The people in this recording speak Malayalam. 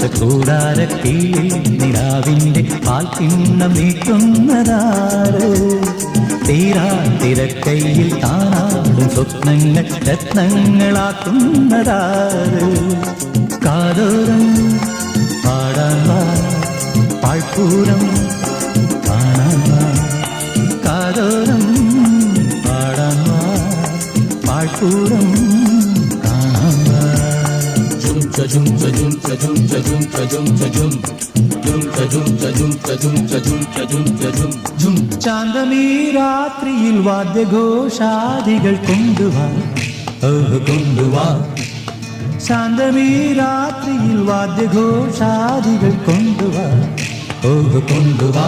പച്ചക്കൂടാരക്കീഴിൽ നിലാവിൻ്റെ പാൽക്കിണ്ണം നീക്കുന്നതാറ് തീരാ തിരക്കൈയിൽ താനാടും സ്വപ്നങ്ങൾ രത്നങ്ങളാക്കുന്നതാറ് കാതോരം പാടാൻ വാ പാഴ്പൂരം കാണാൻ വാ കാതോരം പാടാൻ വാ പാഴ്പൂരം കാണാൻ വാ Jum cha jum cha jum cha jum cha jum cha jum cha jum cha jum cha jum cha jum cha jum cha jum jum ചാന്തമീ രാത്രിയിൽ വാദ്യഘോഷാദികൾ കൊണ്ടുവാ കൊണ്ടുവാ ശാന്തമീ രാത്രിയിൽ വാദ്യഘോഷാദികൾ കൊണ്ടുവാ കൊണ്ടുവാ